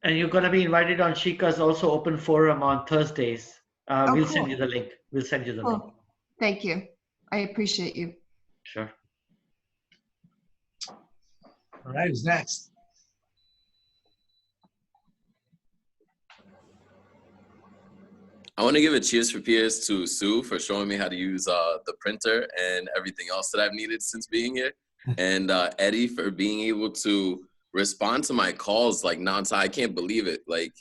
And you're going to be invited on Shika's also open forum on Thursdays. Oh, We'll cool. send you the link. We'll send you the link. Cool. Thank you. I appreciate you. Sure. All right, who's next? I want to give a cheers for peers to Sue for showing me how to use the printer and everything else that I've needed since being here. And Eddie for being able to respond to my calls like nonstop. I can't believe it. Like,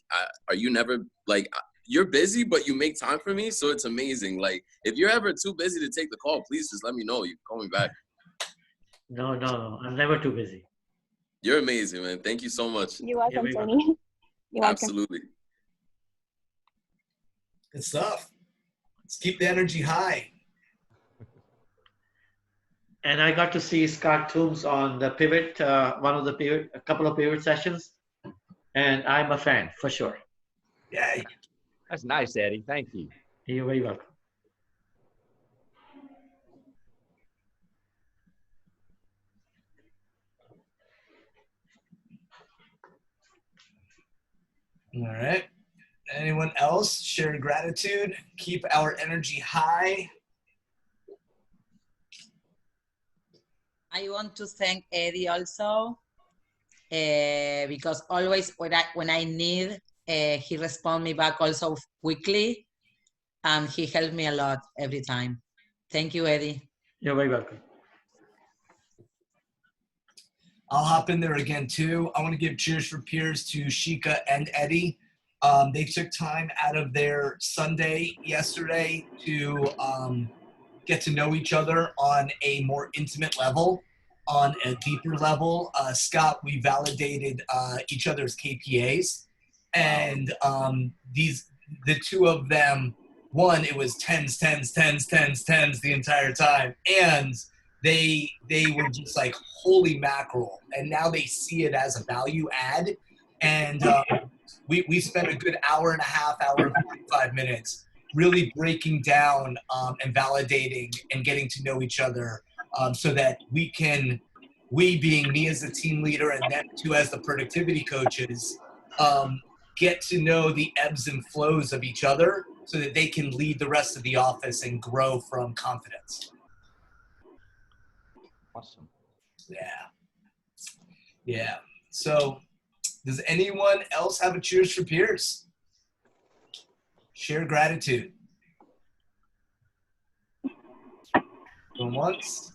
are you never, like, you're busy, but you make time for me? So it's amazing. Like, if you're ever too busy to take the call, please just let me know. You can call me back. No. I'm never too busy. You're amazing, man. Thank you so much. You're welcome, You're Tony. You're welcome. Absolutely. Good stuff. Let's keep the energy high. And I got to see Scott Toombs on the pivot, a couple of pivot sessions. And I'm a fan for sure. Yeah. That's nice, Eddie. Thank you. You're very welcome. All right. Anyone else share gratitude? Keep our energy high. I want to thank Eddie also because always when I need, he responds me back also quickly, and he helped me a lot every time. Thank you, Eddie. You're very welcome. I'll hop in there again too. I want to give cheers for peers to Shika and Eddie. They took time out of their Sunday yesterday to get to know each other on a more intimate level, on a deeper level. Scott, we validated each other's KPAs, and the two of them, one, it was tens the entire time, and they were just like, holy mackerel, and now they see it as a value add. And we spent a good hour and a half, hour and 45 minutes really breaking down and validating and getting to know each other so that we being me as the team leader and them two as the productivity coaches, get to know the ebbs and flows of each other so that they can lead the rest of the office and grow from confidence. Awesome. Yeah. So does anyone else have a cheers for peers? Share gratitude. Going once,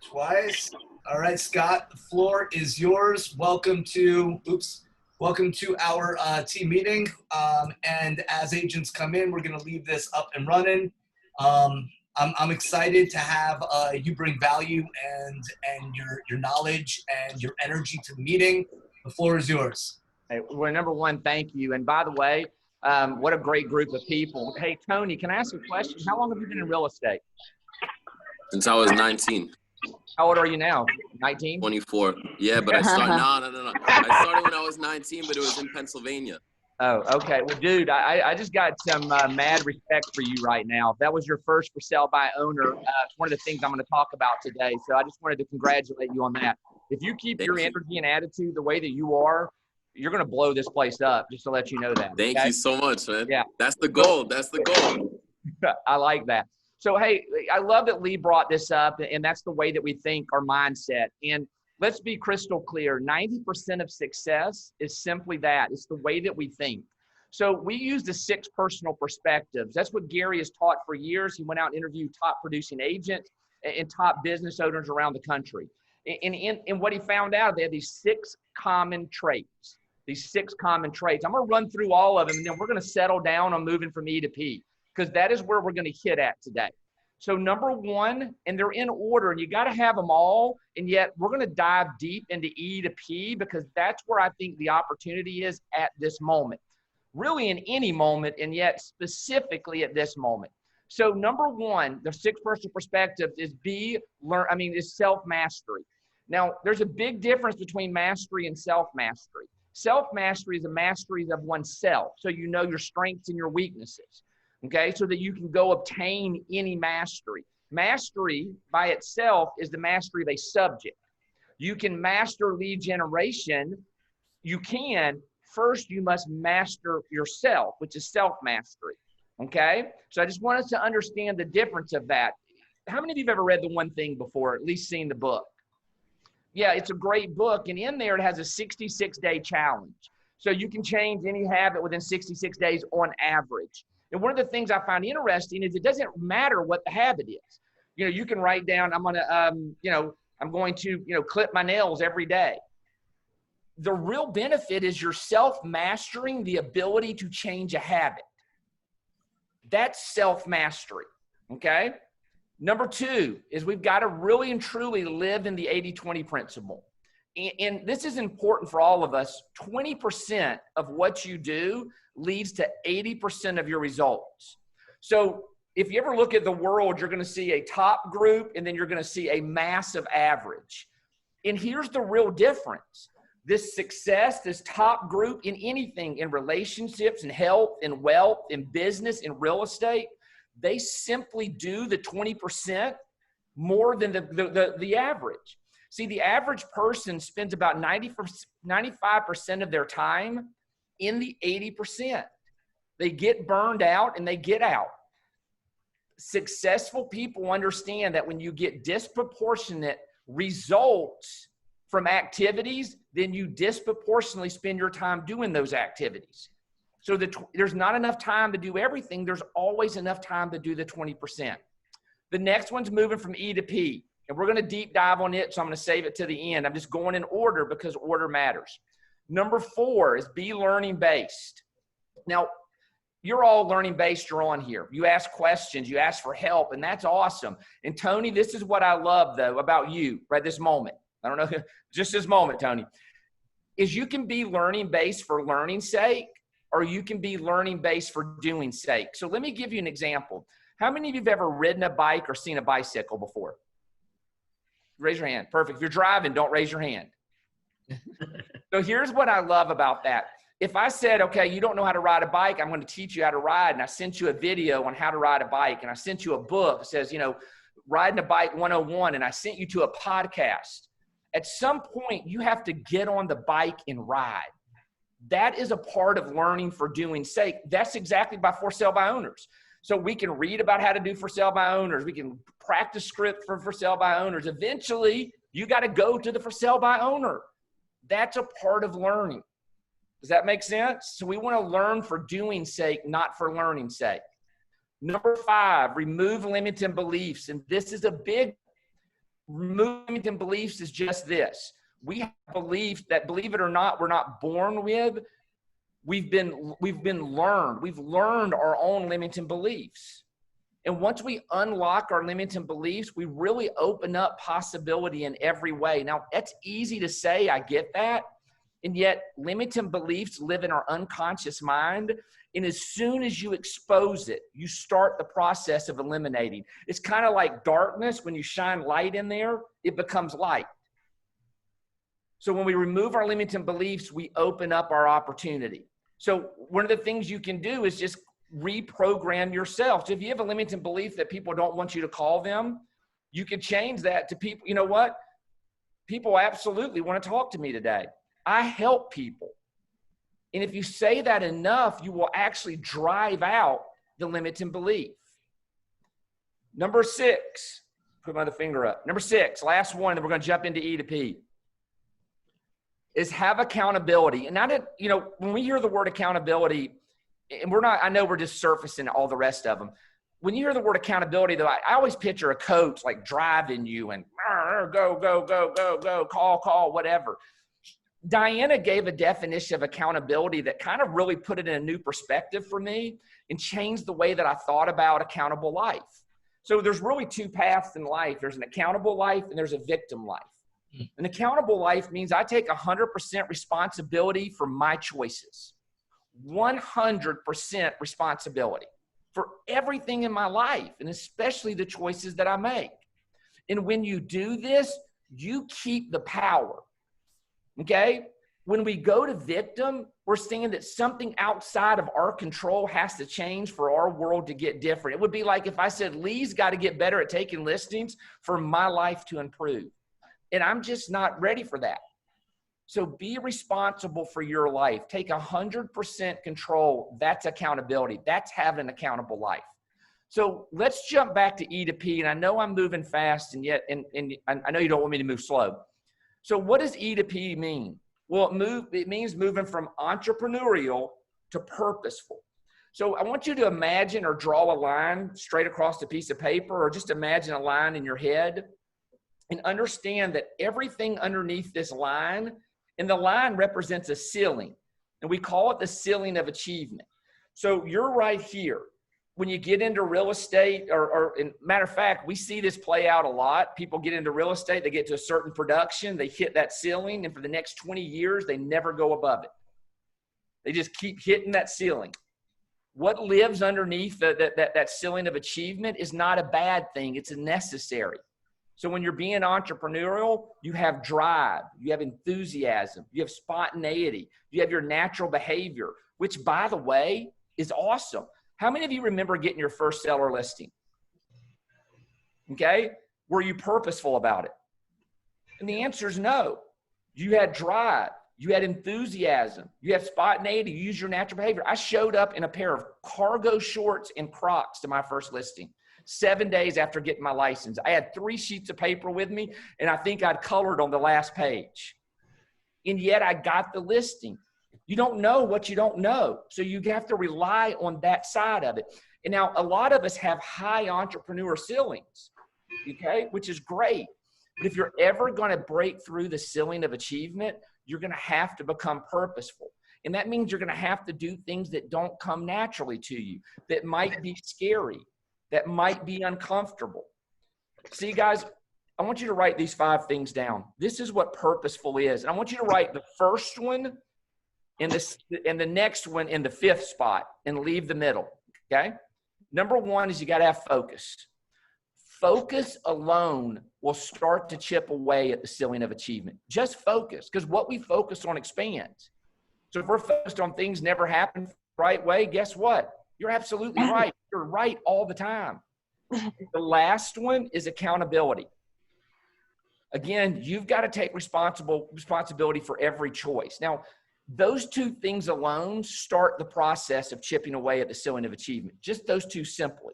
twice. All right, Scott, the floor is yours. Welcome to our team meeting. And as agents come in, we're going to leave this up and running. I'm excited to have you bring value and your knowledge and your energy to the meeting. The floor is yours. Hey, well, number one, thank you. And by the way, what a great group of people. Hey, Tony, can I ask a question? How long have you been in real estate? Since I was 19. How old are you now? 19? 24. Yeah, but I started, no. I started when I was 19, but it was in Pennsylvania. Oh, okay. Well, dude, I just got some mad respect for you right now. If that was your first for sale by owner, it's one of the things I'm going to talk about today. So I just wanted to congratulate you on that. If you keep your energy and attitude the way that you are, you're going to blow this place up, just to let you know that. Thank you so much, man. Yeah. That's the goal. That's the goal. I like that. So, hey, I love that Lee brought this up, and that's the way that we think, our mindset. And let's be crystal clear. 90% of success is simply that. It's the way that we think. So we use the 6 personal perspectives. That's what Gary has taught for years. He went out and interviewed top producing agents and top business owners around the country. And what he found out, they had these 6 common traits. These 6 common traits. I'm going to run through all of them, and then we're going to settle down on moving from E to P, because that is where we're going to hit at today. So number 1, and they're in order, and you got to have them all, and yet we're going to dive deep into E to P, because that's where I think the opportunity is at this moment. Really in any moment, and yet specifically at this moment. So number 1, the 6 personal perspectives is is self-mastery. Now, there's a big difference between mastery and self-mastery. Self-mastery is a mastery of oneself. So you know your strengths and your weaknesses, okay? So that you can go obtain any mastery. Mastery by itself is the mastery of a subject. You can master lead generation. You can first you must master yourself, which is self-mastery. Okay? So I just want us to understand the difference of that. How many of you have ever read The One Thing before, at least seen the book? Yeah, it's a great book. And in there, it has a 66-day challenge. So you can change any habit within 66 days on average. And one of the things I find interesting is it doesn't matter what the habit is. You know, you can write down, I'm going to clip my nails every day. The real benefit is you're self-mastering the ability to change a habit. That's self-mastery, okay? Number 2 is we've got to really and truly live in the 80-20 principle. And this is important for all of us. 20% of what you do leads to 80% of your results. So if you ever look at the world, you're going to see a top group and then you're going to see a massive average. And here's the real difference. This success, this top group in anything, in relationships, in health, in wealth, in business, in real estate, they simply do the 20% more than the average. See, the average person spends about 95% of their time in the 80%. They get burned out and they get out. Successful people understand that when you get disproportionate results from activities, then you disproportionately spend your time doing those activities. So there's not enough time to do everything. There's always enough time to do the 20%. The next one's moving from E to P. And we're going to deep dive on it, so I'm going to save it to the end. I'm just going in order because order matters. Number 4 is be learning based. Now, you're all learning based. You're on here. You ask questions. You ask for help, and that's awesome. And Tony, this is what I love, though, about you right this moment. I don't know, just this moment, Tony, is you can be learning based for learning's sake, or you can be learning based for doing sake. So let me give you an example. How many of you have ever ridden a bike or seen a bicycle before? Raise your hand. Perfect. If you're driving, don't raise your hand. So here's what I love about that. If I said, okay, you don't know how to ride a bike, I'm going to teach you how to ride. And I sent you a video on how to ride a bike. And I sent you a book that says, riding a bike 101. And I sent you to a podcast. At some point, you have to get on the bike and ride. That is a part of learning for doing sake. That's exactly for sale by owners. So we can read about how to do for sale by owners. We can practice script for sale by owners. Eventually, you got to go to the for sale by owner. That's a part of learning. Does that make sense? So we want to learn for doing sake, not for learning's sake. Number 5, remove limiting beliefs. And this is a big, remove limiting beliefs is just this. We have beliefs that, believe it or not, we're not born with. We've learned our own limiting beliefs. And once we unlock our limiting beliefs, we really open up possibility in every way. Now, that's easy to say, I get that. And yet limiting beliefs live in our unconscious mind. And as soon as you expose it, you start the process of eliminating. It's kind of like darkness. When you shine light in there, it becomes light. So when we remove our limiting beliefs, we open up our opportunity. So one of the things you can do is just reprogram yourself. So if you have a limiting belief that people don't want you to call them, you can change that to people. You know what? People absolutely want to talk to me today. I help people. And if you say that enough, you will actually drive out the limiting belief. Number 6, put my other finger up. Number 6, last one, and we're going to jump into E to P, is have accountability. And when we hear the word accountability, and I know we're just surfacing all the rest of them. When you hear the word accountability, though, I always picture a coach like driving you and go, go, go, go, go, call, whatever. Diana gave a definition of accountability that kind of really put it in a new perspective for me and changed the way that I thought about accountable life. So there's really 2 paths in life. There's an accountable life and there's a victim life. An accountable life means I take 100% responsibility for my choices. 100% responsibility for everything in my life, and especially the choices that I make. And when you do this, you keep the power. Okay? When we go to victim, we're saying that something outside of our control has to change for our world to get different. It would be like if I said, Lee's got to get better at taking listings for my life to improve. And I'm just not ready for that. So be responsible for your life. Take 100% control. That's accountability. That's having an accountable life. So let's jump back to E to P. And I know I'm moving fast, and yet, and I know you don't want me to move slow. So what does E to P mean? Well, it means moving from entrepreneurial to purposeful. So I want you to imagine or draw a line straight across a piece of paper, or just imagine a line in your head, and understand that everything underneath this line, and the line represents a ceiling, and we call it the ceiling of achievement. So you're right here. When you get into real estate, or matter of fact, we see this play out a lot. People get into real estate, they get to a certain production, they hit that ceiling, and for the next 20 years, they never go above it. They just keep hitting that ceiling. What lives underneath that ceiling of achievement is not a bad thing. It's a necessary. So when you're being entrepreneurial, you have drive, you have enthusiasm, you have spontaneity, you have your natural behavior, which, by the way, is awesome. How many of you remember getting your first seller listing? Okay. Were you purposeful about it? And the answer is no. You had drive. You had enthusiasm. You had spontaneity. You used your natural behavior. I showed up in a pair of cargo shorts and Crocs to my first listing 7 days after getting my license. I had 3 sheets of paper with me, and I think I'd colored on the last page. And yet I got the listing. You don't know what you don't know. So you have to rely on that side of it. And now a lot of us have high entrepreneur ceilings, okay, which is great. But if you're ever going to break through the ceiling of achievement, you're going to have to become purposeful. And that means you're going to have to do things that don't come naturally to you, that might be scary, that might be uncomfortable. See, guys, I want you to write these 5 things down. This is what purposeful is. And I want you to write the first one and the next one in the 5th spot, and leave the middle, okay? Number 1 is you got to have focus. Focus alone will start to chip away at the ceiling of achievement. Just focus, because what we focus on expands. So if we're focused on things never happen the right way, guess what? You're absolutely right. You're right all the time. The last one is accountability. Again, you've got to take responsibility for every choice. Now, those 2 things alone start the process of chipping away at the ceiling of achievement. Just those 2 simply.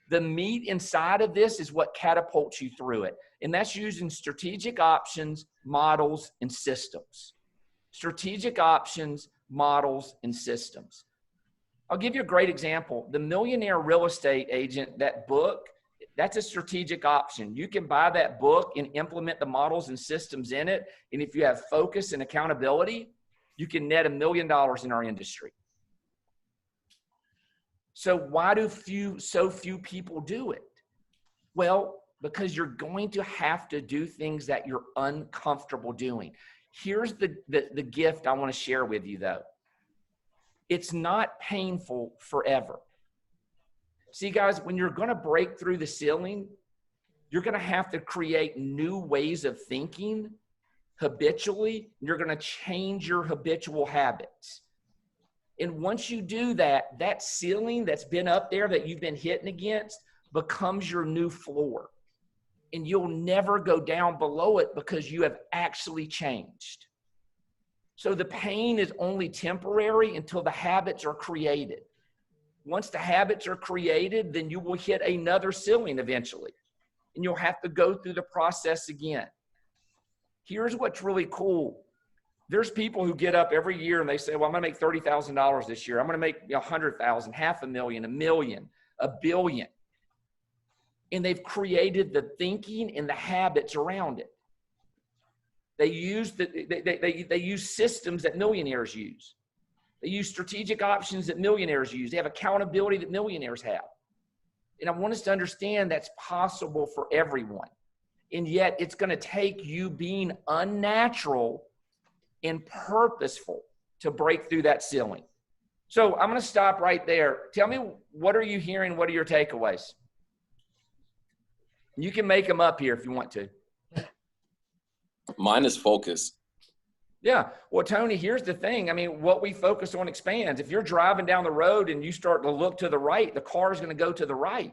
The meat inside of this is what catapults you through it. And that's using strategic options, models, and systems. Strategic options, models, and systems. I'll give you a great example. The Millionaire Real Estate Agent, that book, that's a strategic option. You can buy that book and implement the models and systems in it. And if you have focus and accountability, you can net $1 million in our industry. So why do so few people do it? Well, because you're going to have to do things that you're uncomfortable doing. Here's the gift I want to share with you, though. It's not painful forever. See, guys, when you're going to break through the ceiling, you're going to have to create new ways of thinking habitually. You're going to change your habitual habits. And once you do that, that ceiling that's been up there that you've been hitting against becomes your new floor. And you'll never go down below it because you have actually changed. So the pain is only temporary until the habits are created. Once the habits are created, then you will hit another ceiling eventually. And you'll have to go through the process again. Here's what's really cool. There's people who get up every year and they say, well, I'm going to make $30,000 this year. I'm going to make 100,000, $500,000, $1 million, $1 billion. And they've created the thinking and the habits around it. They use systems that millionaires use. They use strategic options that millionaires use. They have accountability that millionaires have. And I want us to understand that's possible for everyone. And yet it's going to take you being unnatural and purposeful to break through that ceiling. So I'm going to stop right there. Tell me, what are you hearing? What are your takeaways? You can make them up here if you want to. Mine is focus. Yeah. Well, Tony, here's the thing. I mean, what we focus on expands. If you're driving down the road and you start to look to the right, the car is going to go to the right.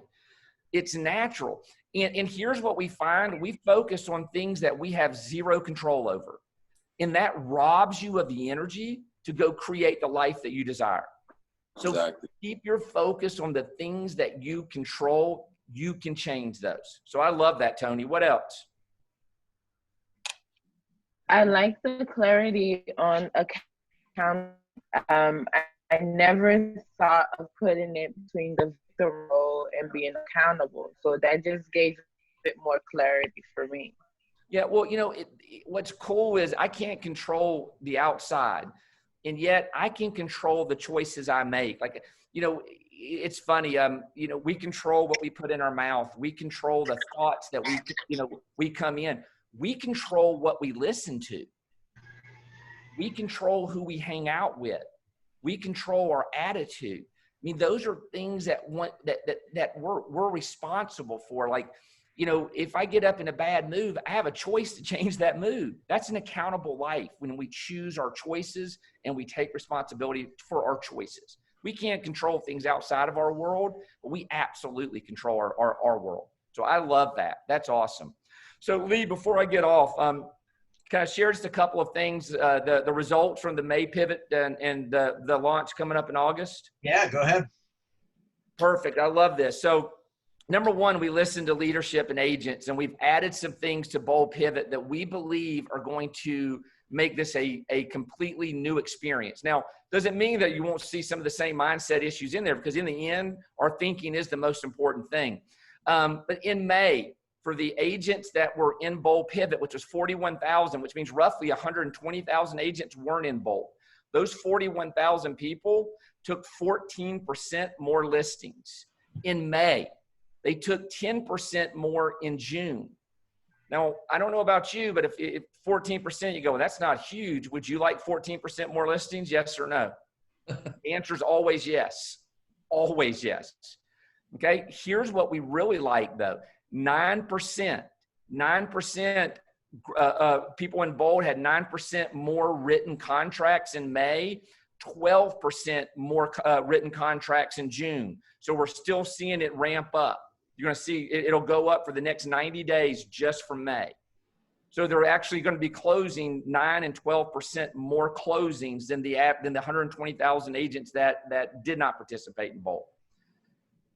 It's natural. And here's what we find. We focus on things that we have zero control over. And that robs you of the energy to go create the life that you desire. So Exactly. keep your focus on the things that you control. You can change those. So I love that, Tony. What else? I like the clarity on account. I never thought of putting it between the victim role and being accountable. So that just gave a bit more clarity for me. Yeah, well, what's cool is I can't control the outside, and yet I can control the choices I make. Like, it's funny. We control what we put in our mouth. We control the thoughts that we come in. We control what we listen to. We control who we hang out with. We control our attitude. I mean, those are things that we're responsible for. Like, if I get up in a bad mood, I have a choice to change that mood. That's an accountable life when we choose our choices and we take responsibility for our choices. We can't control things outside of our world, but we absolutely control our world. So I love that. That's awesome. So Lee, before I get off, can I share just a couple of things, the results from the May pivot and the launch coming up in August? Yeah, go ahead. Perfect. I love this. So number one, we listened to leadership and agents, and we've added some things to Bold Pivot that we believe are going to make this a completely new experience. Now, does it mean that you won't see some of the same mindset issues in there? Because in the end, our thinking is the most important thing. But in May, for the agents that were in Bold Pivot, which was 41,000, which means roughly 120,000 agents weren't in Bold. Those 41,000 people took 14% more listings. In May, they took 10% more in June. Now, I don't know about you, but if 14%, you go, well, that's not huge. Would you like 14% more listings? Yes or no? The answer is always yes. Always yes. Okay, here's what we really like, though. 9% people in Bold had 9% more written contracts in May, 12% more written contracts in June. So we're still seeing it ramp up. You're going to see it'll go up for the next 90 days just from May. So they're actually going to be closing 9 and 12% more closings than the 120,000 agents that did not participate in Bold.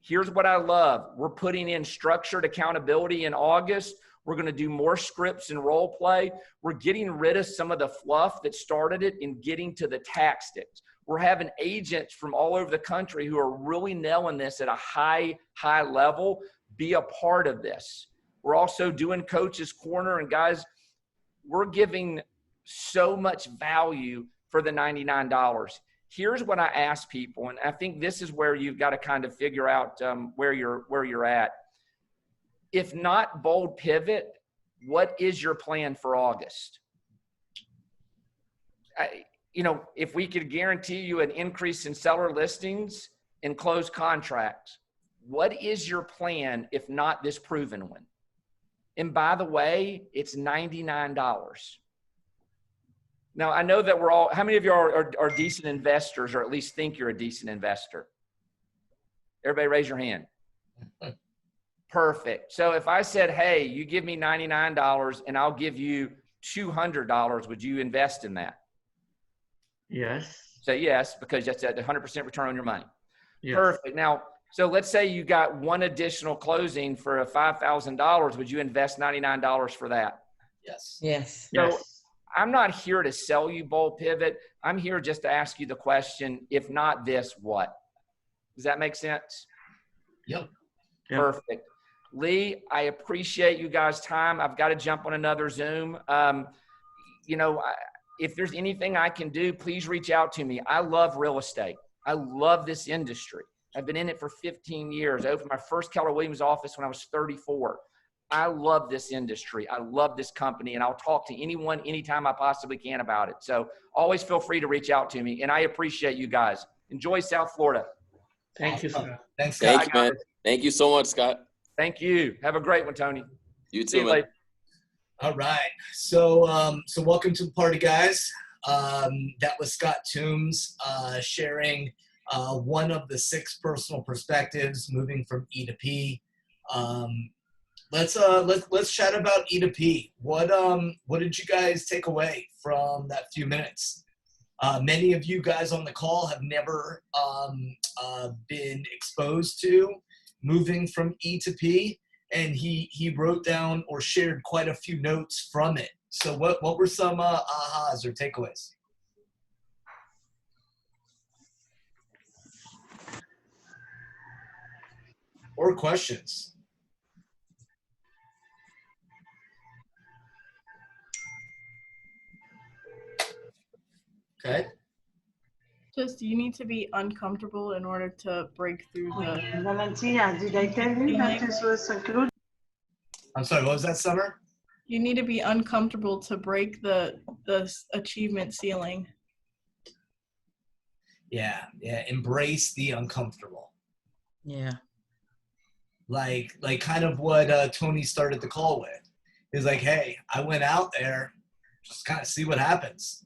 Here's what I love. We're putting in structured accountability in August. We're going to do more scripts and role play. We're getting rid of some of the fluff that started it and getting to the tactics. We're having agents from all over the country who are really nailing this at a high level be a part of this. We're also doing Coach's Corner, and guys, we're giving so much value for the $99. Here's what I ask people, and I think this is where you've got to kind of figure out where you're at. If not Bold Pivot, what is your plan for August? If we could guarantee you an increase in seller listings and closed contracts, what is your plan if not this proven one? And by the way, it's $99. Now, I know that how many of you are decent investors, or at least think you're a decent investor? Everybody raise your hand. Perfect. So if I said, hey, you give me $99 and I'll give you $200, would you invest in that? Yes. Say yes, because that's at 100% return on your money. Yes. Perfect. Now, so let's say you got one additional closing for a $5,000. Would you invest $99 for that? Yes. Yes. So Yes. I'm not here to sell you Bold Pivot. I'm here just to ask you the question, if not this, what? Does that make sense? Yep. Yep. Perfect. Lee, I appreciate you guys' time. I've got to jump on another Zoom. If there's anything I can do, please reach out to me. I love real estate. I love this industry. I've been in it for 15 years. I opened my first Keller Williams office when I was 34. I love this industry. I love this company, and I'll talk to anyone anytime I possibly can about it. So always feel free to reach out to me, and I appreciate you guys. Enjoy South Florida. Thank you, Awesome. sir. Thanks, Scott. Thank you, man. Thank you so much, Scott. Thank you. Have a great one, Tony. You See too, you man. later. All right. So welcome to the party, guys. That was Scott Toombs sharing one of the 6 personal perspectives moving from E to P. let's chat about E to P. What did you guys take away from that few minutes? Many of you guys on the call have never been exposed to moving from E to P, and he wrote down or shared quite a few notes from it. So what were some ahas or takeaways? Or questions? Okay. Just you need to be uncomfortable in order to break through the. Valentina, did I tell you that this was included? I'm sorry, what was that, Summer? You need to be uncomfortable to break the achievement ceiling. Yeah, embrace the uncomfortable. Yeah. Like kind of what Tony started the call with. He's like, hey, I went out there, just kind of see what happens.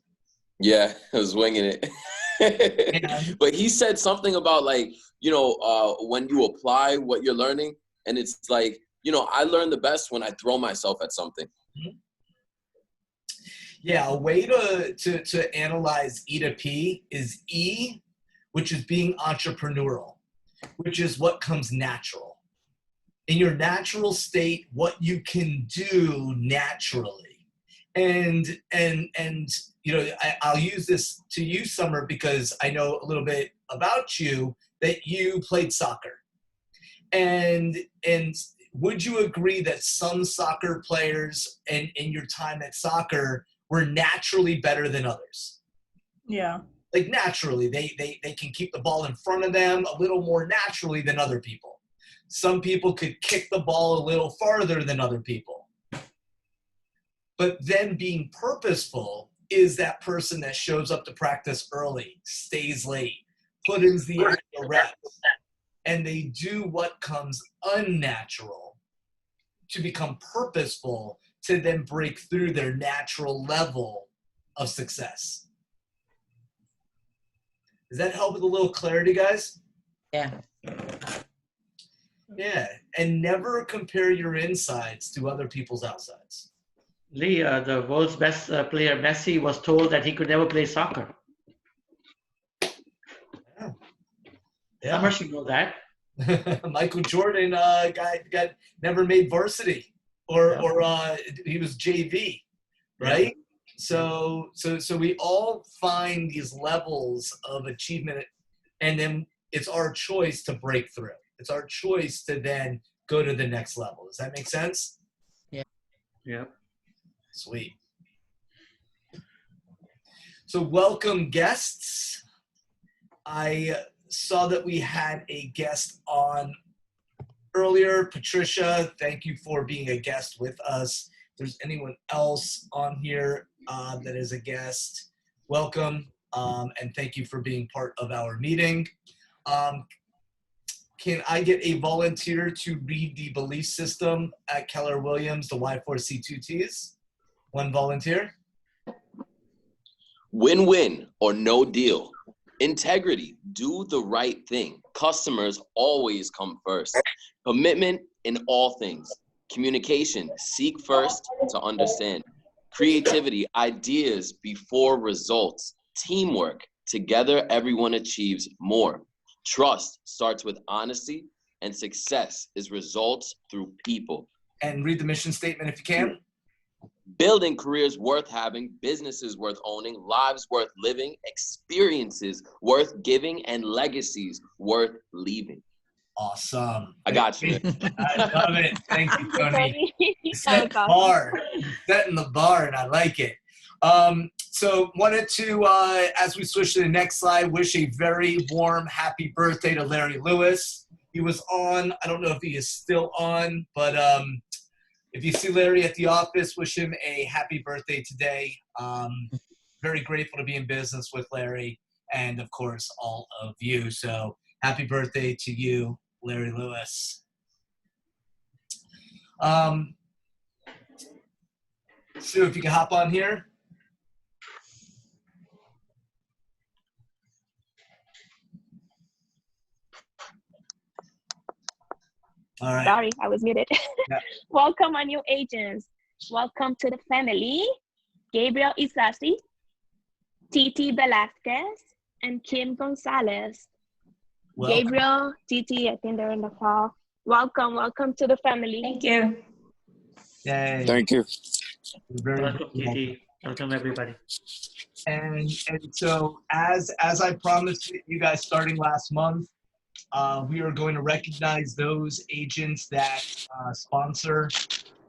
Yeah, I was winging it. But he said something about like, when you apply what you're learning, and it's like, I learn the best when I throw myself at something. Yeah, a way to analyze E to P is E, which is being entrepreneurial, which is what comes natural. In your natural state, what you can do naturally. And I'll use this to you, Summer, because I know a little bit about you, that you played soccer. And would you agree that some soccer players in your time at soccer were naturally better than others? Yeah. Like naturally, they can keep the ball in front of them a little more naturally than other people. Some people could kick the ball a little farther than other people. But then being purposeful is that person that shows up to practice early, stays late, put in the extra reps, and they do what comes unnatural to become purposeful to then break through their natural level of success. Does that help with a little clarity, guys? Yeah. Yeah, and never compare your insides to other people's outsides. Lee, the world's best player, Messi, was told that he could never play soccer. Yeah. Summer should know that. Michael Jordan got never made varsity, or he was JV, right? Yeah. So we all find these levels of achievement, and then it's our choice to break through. It's our choice to then go to the next level. Does that make sense? Yeah. Yeah. Sweet. So welcome guests. I saw that we had a guest on earlier. Patricia, thank you for being a guest with us. If there's anyone else on here that is a guest, welcome, and thank you for being part of our meeting. Can I get a volunteer to read the belief system at Keller Williams, the Y4C2Ts? One volunteer. Win-win or no deal. Integrity, do the right thing. Customers always come first. Commitment in all things. Communication, seek first to understand. Creativity, ideas before results. Teamwork, together everyone achieves more. Trust starts with honesty, and success is results through people. And read the mission statement if you can. Building careers worth having, businesses worth owning, lives worth living, experiences worth giving, and legacies worth leaving. Awesome. I got you. I love it. Thank you, Tony. Setting the bar. Setting the bar, and I like it. So wanted to, as we switch to the next slide, wish a very warm happy birthday to Larry Lewis. He was on, I don't know if he is still on, but if you see Larry at the office, wish him a happy birthday today. Very grateful to be in business with Larry and, of course, all of you. So happy birthday to you, Larry Lewis. Sue, if you can hop on here. All right. Sorry, I was muted. Yeah. Welcome, our new agents. Welcome to the family. Gabriel Isasi, Titi Velasquez, and Kim Gonzalez. Welcome. Gabriel, Titi, I think they're in the call. Welcome to the family. Thank you. Yay. Thank you. Very Welcome, welcome. Titi. Welcome, everybody. And so as I promised you guys starting last month, we are going to recognize those agents that sponsor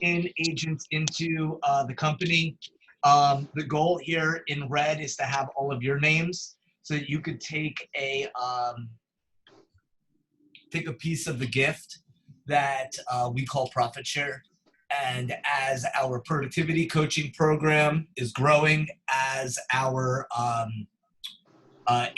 in agents into the company. The goal here in red is to have all of your names so that you could take a piece of the gift that we call profit share. And as our productivity coaching program is growing, as our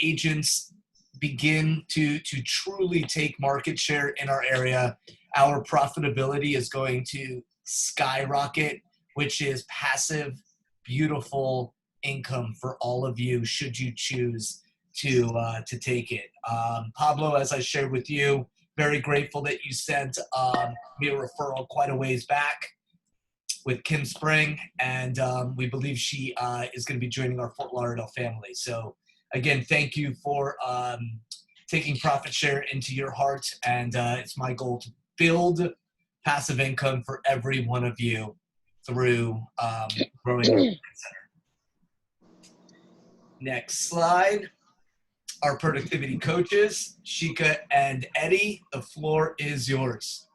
agents begin to truly take market share in our area, our profitability is going to skyrocket, which is passive, beautiful income for all of you should you choose to take it. Pablo, as I shared with you, very grateful that you sent me a referral quite a ways back with Kim Spring, and we believe she is going to be joining our Fort Lauderdale family. So again, thank you for taking profit share into your heart, and it's my goal to build passive income for every one of you through growing our center. Next slide. Our productivity coaches, Shika and Eddie, the floor is yours.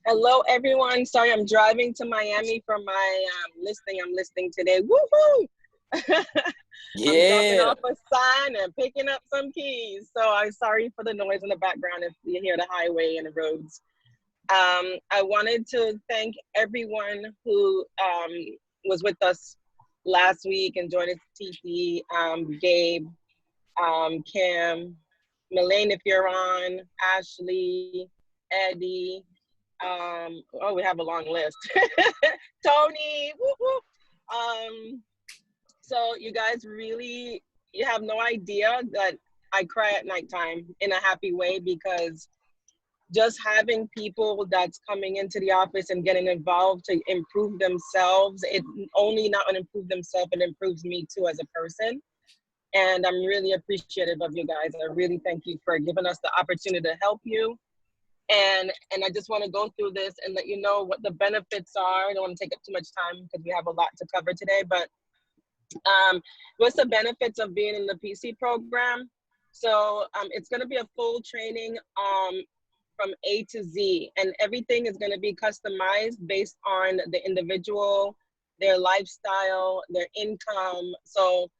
Hello, everyone. Sorry, I'm driving to Miami for my listing. I'm listing today. Woohoo! I'm dropping off a sign and picking up some keys. So I'm sorry for the noise in the background if you hear the highway and the roads. I wanted to thank everyone who was with us last week and joined us, Titi, Gabe, Kim, Melaine, if you're on, Ashley, Eddie, we have a long list. Tony, whoop, whoop. So you guys really, you have no idea that I cry at nighttime in a happy way, because just having people that's coming into the office and getting involved to improve themselves, it only not only improve themselves, it improves me too as a person. And I'm really appreciative of you guys. I really thank you for giving us the opportunity to help you. And I just want to go through this and let you know what the benefits are. I don't want to take up too much time because we have a lot to cover today, but what's the benefits of being in the PC program? So it's going to be a full training from A to Z, and everything is going to be customized based on the individual, their lifestyle, their income. So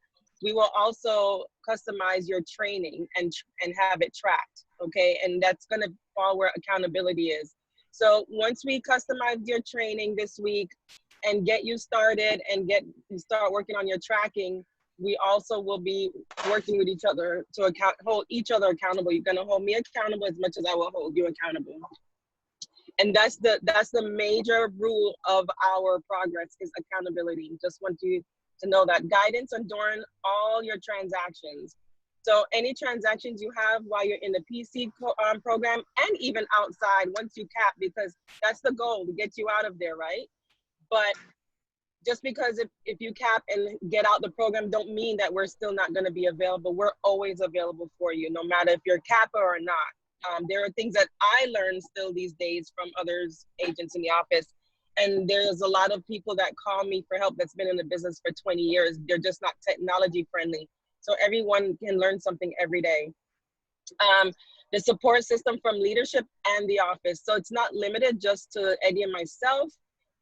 we will also customize your training and have it tracked, okay? And that's gonna fall where accountability is. So once we customize your training this week and get you started and start working on your tracking, we also will be working with each other to hold each other accountable. You're gonna hold me accountable as much as I will hold you accountable. And that's the major rule of our progress is accountability. Just want you to know that guidance during all your transactions. So any transactions you have while you're in the PC program and even outside once you cap, because that's the goal, to get you out of there, right? But just because if you cap and get out the program don't mean that we're still not going to be available. We're always available for you, no matter if you're capper or not. There are things that I learned still these days from others agents in the office. And there's a lot of people that call me for help that's been in the business for 20 years. They're just not technology friendly. So everyone can learn something every day. The support system from leadership and the office. So it's not limited just to Eddie and myself.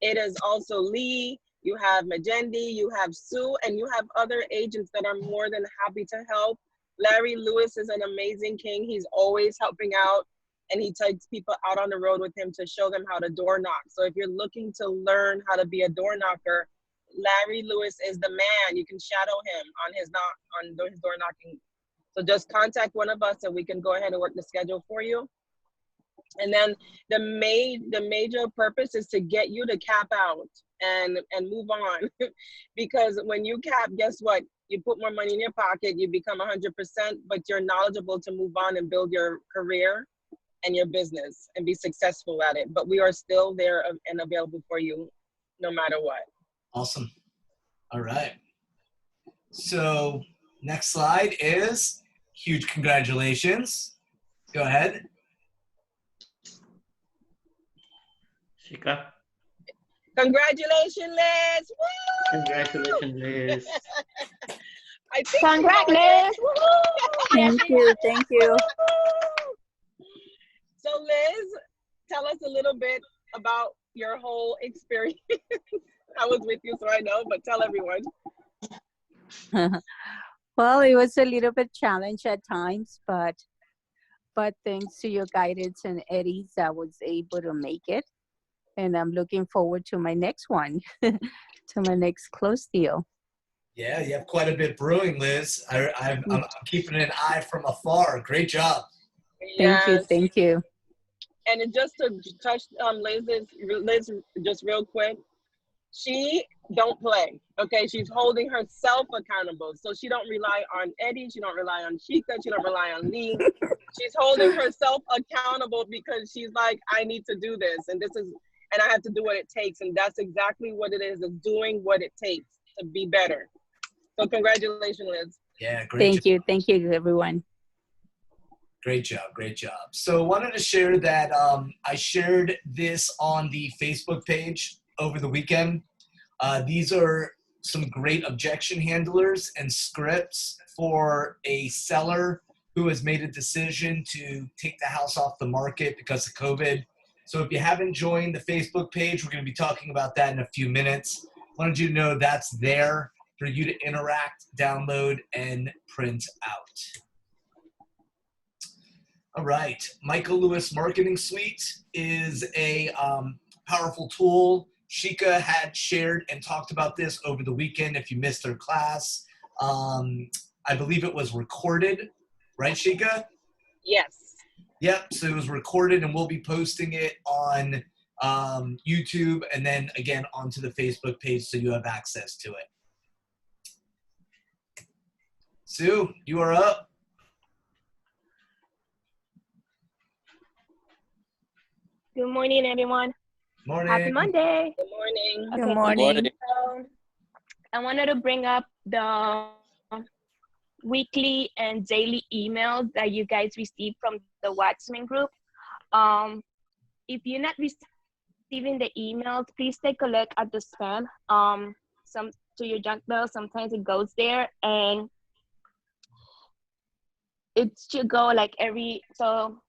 It is also Lee, you have Majendi, you have Sue, and you have other agents that are more than happy to help. Larry Lewis is an amazing king. He's always helping out. And he takes people out on the road with him to show them how to door knock. So if you're looking to learn how to be a door knocker, Larry Lewis is the man. You can shadow him on his door knocking. So just contact one of us and we can go ahead and work the schedule for you. And then the major purpose is to get you to cap out and move on. Because when you cap, guess what? You put more money in your pocket, you become 100%, but you're knowledgeable to move on and build your career. and your business and be successful at it. But we are still there and available for you no matter what. Awesome. All right. So next slide is huge congratulations. Go ahead. Shika. Congratulations, Liz. Woo! Congratulations, Liz. I think Congrats, Liz. Thank you. Thank you. So Liz, tell us a little bit about your whole experience. I was with you, so I know, but tell everyone. Well, it was a little bit challenge at times, but thanks to your guidance and Eddie's, I was able to make it. And I'm looking forward to my next one, to my next close deal. Yeah, you have quite a bit brewing, Liz. I'm keeping an eye from afar. Great job. Thank you. Thank you. And just to touch Liz, just real quick, she don't play, okay? She's holding herself accountable. So she don't rely on Eddie, she don't rely on Shika, she don't rely on Lee. She's holding herself accountable because she's like, I need to do this, and I have to do what it takes. And that's exactly what it is doing what it takes to be better. So congratulations, Liz. Yeah, great Thank job. you. Thank you, everyone. Great job. Great job. So wanted to share that I shared this on the Facebook page over the weekend. These are some great objection handlers and scripts for a seller who has made a decision to take the house off the market because of COVID. So if you haven't joined the Facebook page, we're going to be talking about that in a few minutes. Wanted you to know that's there for you to interact, download, and print out. All right, Michael Lewis Marketing Suite is a powerful tool. Shika had shared and talked about this over the weekend. If you missed her class, I believe it was recorded, right, Shika? Yes. Yep, so it was recorded and we'll be posting it on YouTube and then again onto the Facebook page so you have access to it. Sue, you are up. Good morning, everyone. Morning. Happy Monday. Good morning. Okay, Good morning. so I wanted to bring up the weekly and daily emails that you guys receive from the Watchman group. If you're not receiving the emails, please take a look at the spam. To your junk mail, sometimes it goes there, and it should go like so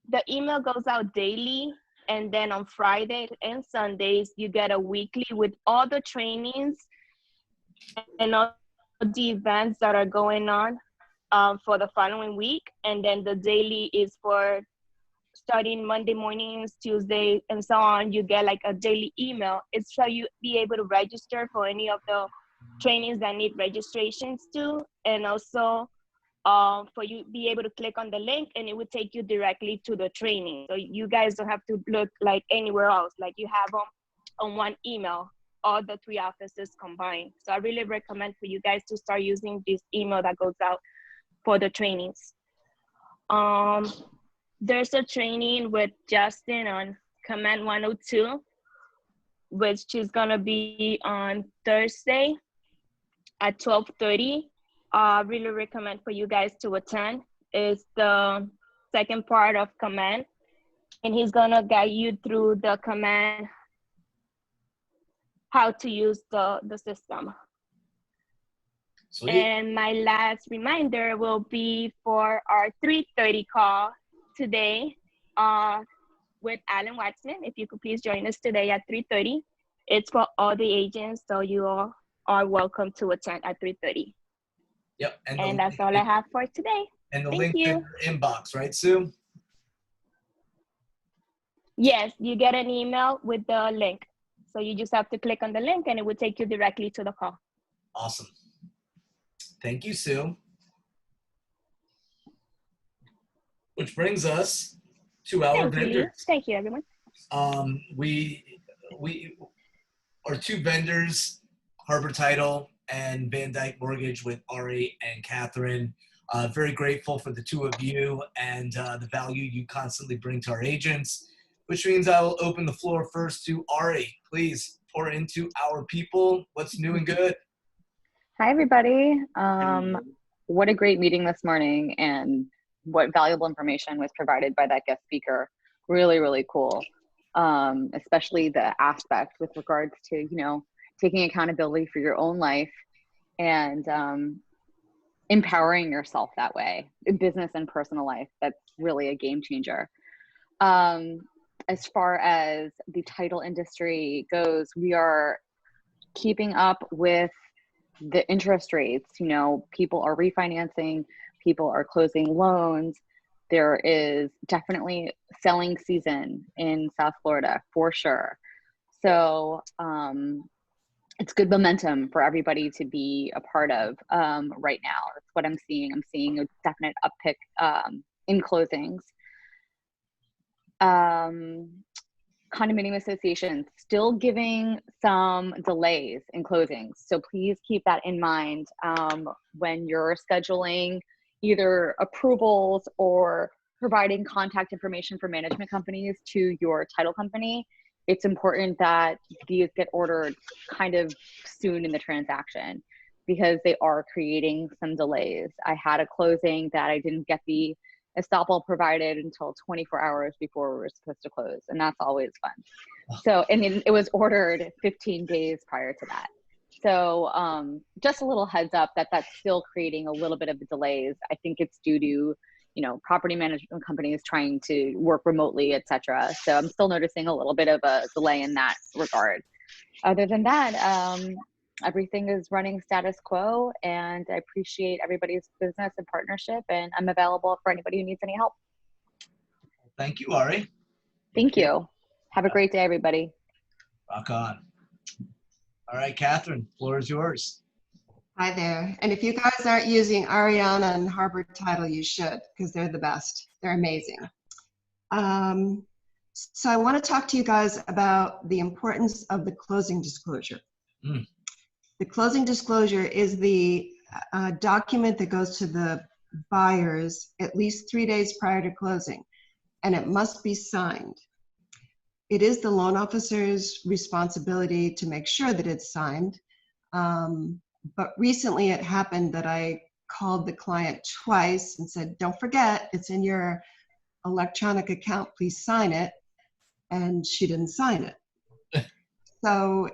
the email goes out daily, and then on Fridays and Sundays, you get a weekly with all the trainings and all the events that are going on for the following week. And then the daily is for starting Monday mornings, Tuesday, and so on. You get like a daily email. It's so you be able to register for any of the trainings that need registrations too. And also for you be able to click on the link and it would take you directly to the training. So you guys don't have to look like anywhere else. Like you have them on one email, all the 3 offices combined. So I really recommend for you guys to start using this email that goes out for the trainings. There's a training with Justin on Command 102, which is gonna be on Thursday at 12:30. Really recommend for you guys to attend. It's the second part of Command, and he's gonna guide you through the command, how to use the system. Sweet. And my last reminder will be for our 3:30 call today with Alan Waxman. If you could please join us today at 3:30. It's for all the agents, so you all are welcome to attend at 3:30. Yep. And that's all I have for today. And the Thank link you. in your inbox, right, Sue? Yes, you get an email with the link. So you just have to click on the link and it will take you directly to the call. Awesome. Thank you, Sue. Which brings us to our Thank you, Lee. vendors. Thank you, everyone. We are 2 vendors, Harbor Title and Van Dyke Mortgage with Ari and Catherine. Very grateful for the two of you and the value you constantly bring to our agents, which means I will open the floor first to Ari. Please pour into our people. What's new and good? Hi, everybody. What a great meeting this morning, and what valuable information was provided by that guest speaker. Really, really cool. Especially the aspect with regards to, you know, taking accountability for your own life and empowering yourself that way in business and personal life. That's really a game changer. As far as the title industry goes, we are keeping up with the interest rates. You know, people are refinancing, people are closing loans. There is definitely selling season in South Florida for sure. So it's good momentum for everybody to be a part of right now. That's what I'm seeing. I'm seeing a definite uptick in closings. Condominium associations still giving some delays in closings. So please keep that in mind when you're scheduling either approvals or providing contact information for management companies to your title company. It's important that these get ordered kind of soon in the transaction because they are creating some delays. I had a closing that I didn't get the estoppel provided until 24 hours before we were supposed to close, and that's always fun. So, and it was ordered 15 days prior to that. So just a little heads up that that's still creating a little bit of delays. I think it's due to, you know, property management companies trying to work remotely, etc. So I'm still noticing a little bit of a delay in that regard. Other than that, everything is running status quo, and I appreciate everybody's business and partnership, and I'm available for anybody who needs any help. Thank you, Ari. Thank you. Have a great day, everybody. Rock on. All right, Catherine, floor is yours. Hi there. And if you guys aren't using Ariana and Harbor Title, you should, because they're the best. They're amazing. So I want to talk to you guys about the importance of the closing disclosure. The closing disclosure is the document that goes to the buyers at least 3 days prior to closing, and it must be signed. It is the loan officer's responsibility to make sure that it's signed. But recently it happened that I called the client twice and said, don't forget, it's in your electronic account, please sign it. And she didn't sign it. So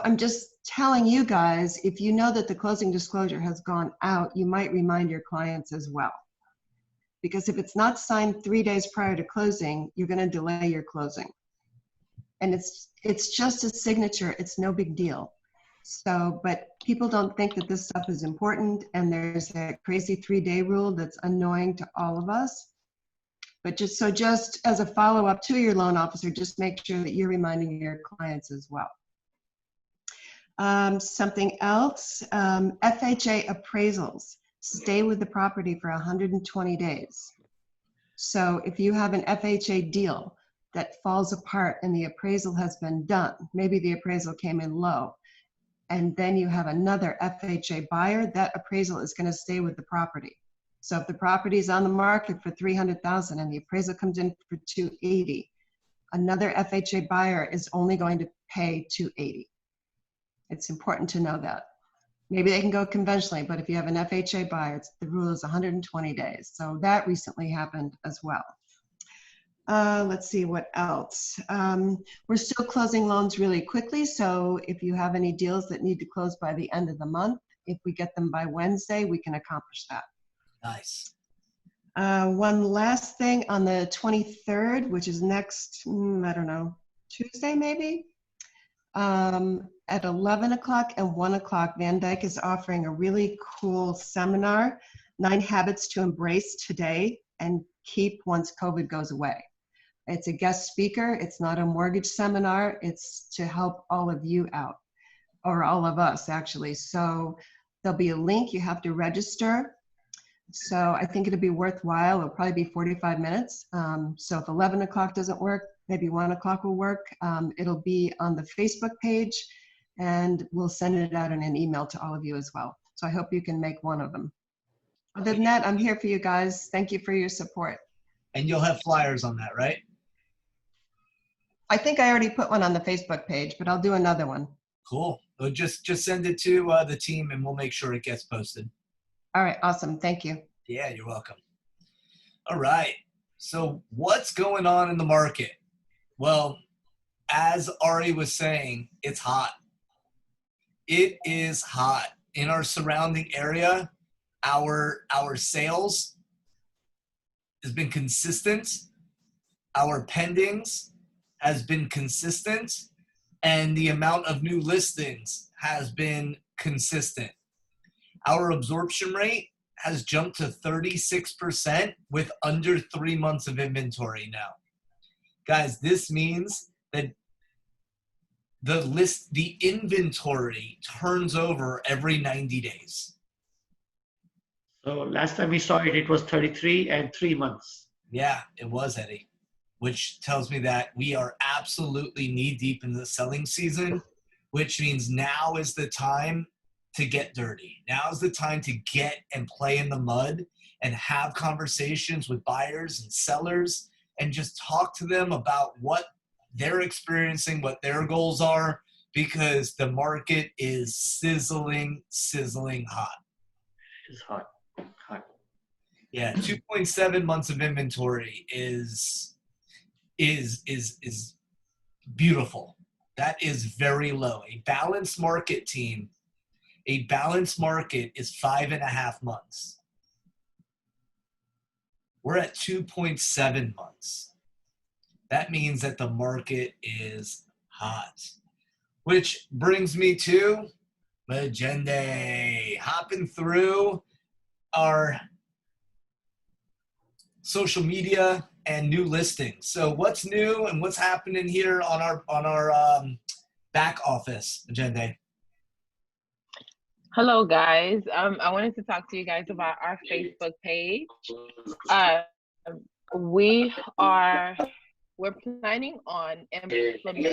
I'm just telling you guys, if you know that the closing disclosure has gone out, you might remind your clients as well. Because if it's not signed 3 days prior to closing, you're going to delay your closing. And it's just a signature. It's no big deal. So, but people don't think that this stuff is important, and there's a crazy 3-day rule that's annoying to all of us. But just as a follow-up to your loan officer, just make sure that you're reminding your clients as well. Something else, FHA appraisals stay with the property for 120 days. So if you have an FHA deal that falls apart and the appraisal has been done, maybe the appraisal came in low, and then you have another FHA buyer, that appraisal is going to stay with the property. So if the property is on the market for $300,000 and the appraisal comes in for $280,000, another FHA buyer is only going to pay $280,000. It's important to know that. Maybe they can go conventionally, but if you have an FHA buyer, the rule is 120 days. So that recently happened as well. Let's see what else. We're still closing loans really quickly. So if you have any deals that need to close by the end of the month, if we get them by Wednesday, we can accomplish that. Nice. One last thing, on the 23rd, which is next, I don't know, Tuesday maybe? At 11 o'clock and 1 o'clock, Van Dyke is offering a really cool seminar, 9 Habits to Embrace Today and Keep Once COVID Goes Away. It's a guest speaker. It's not a mortgage seminar. It's to help all of you out, or all of us actually. So there'll be a link. You have to register. So I think it'll be worthwhile. It'll probably be 45 minutes. So if 11 o'clock doesn't work, maybe 1 o'clock will work. It'll be on the Facebook page, and we'll send it out in an email to all of you as well. So I hope you can make one of them. Other than that, I'm here for you guys. Thank you for your support. And you'll have flyers on that, right? I think I already put one on the Facebook page, but I'll do another one. Cool. Well, just send it to the team and we'll make sure it gets posted. All right, awesome. Thank you. Yeah, you're welcome. All right. So what's going on in the market? Well, as Ari was saying, it's hot. It is hot. In our surrounding area, our sales has been consistent. Our pendings has been consistent. And the amount of new listings has been consistent. Our absorption rate has jumped to 36% with under 3 months of inventory now. Guys, this means that the inventory turns over every 90 days. So last time we saw it, it was 33 and 3 months. Yeah, it was, Eddie, which tells me that we are absolutely knee deep in the selling season, which means now is the time to get dirty. Now is the time to get and play in the mud and have conversations with buyers and sellers and just talk to them about what they're experiencing, what their goals are, because the market is sizzling hot. It's hot. Yeah, 2.7 months of inventory is beautiful. That is very low. A balanced market team, a balanced market is 5.5 months. We're at 2.7 months. That means that the market is hot. Which brings me to Magende, hopping through our social media and new listings. So what's new and what's happening here on our back office, Magende? Hello, guys. I wanted to talk to you guys about our Facebook page. We're planning on implementing.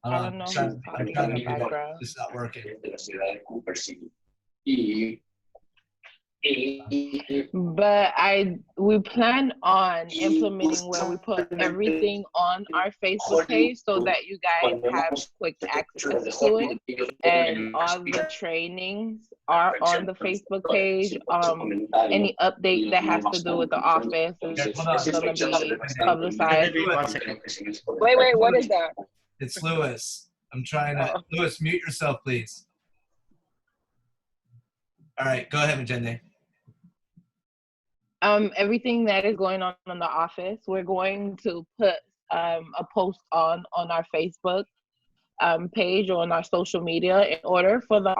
I don't know who's talking in the background. It's not working. But we plan on implementing where we put everything on our Facebook page so that you guys have quick access to it, and all the trainings are on the Facebook page. Any update that has to do with the office is going to be publicized. Wait, what is that? It's Lewis. I'm trying to. Lewis, mute yourself, please. All right, go ahead, Magende. Everything that is going on in the office, we're going to put a post on our Facebook page or on our social media in order for the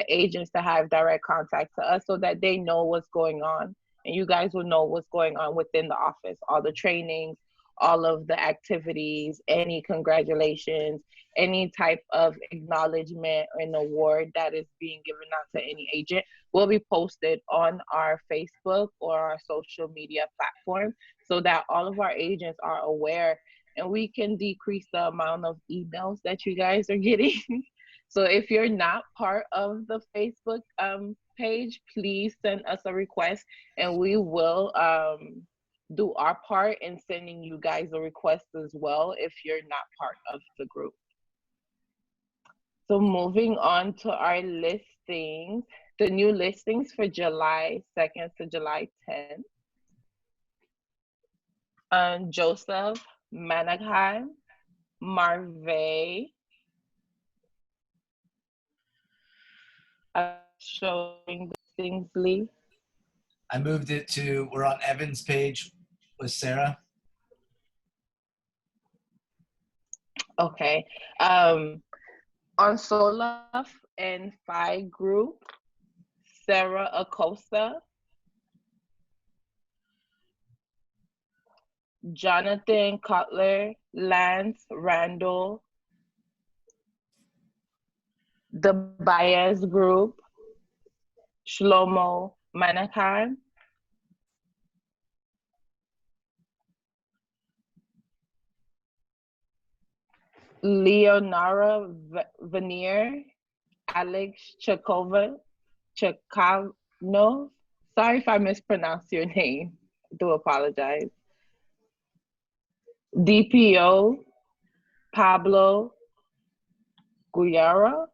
agents to have direct contact to us so that they know what's going on, and you guys will know what's going on within the office, all the trainings, all of the activities, any congratulations, any type of acknowledgement or an award that is being given out to any agent will be posted on our Facebook or our social media platform so that all of our agents are aware, and we can decrease the amount of emails that you guys are getting. So if you're not part of the Facebook page, please send us a request and we will do our part in sending you guys a request as well if you're not part of the group. So moving on to our listings, the new listings for July 2nd to July 10th. Joseph, Managheim, Marvey, showing the Kingsley. I moved it to, we're on Evan's page with Sarah. Okay. On Solaf and Phi Group, Sarah Acosta, Jonathan Cutler, Lance Randall, the Baez Group, Shlomo Manakheim, Leonara Vanier, Alex Chicano. Sorry if I mispronounced your name. I do apologize. DPO Pablo Guyera.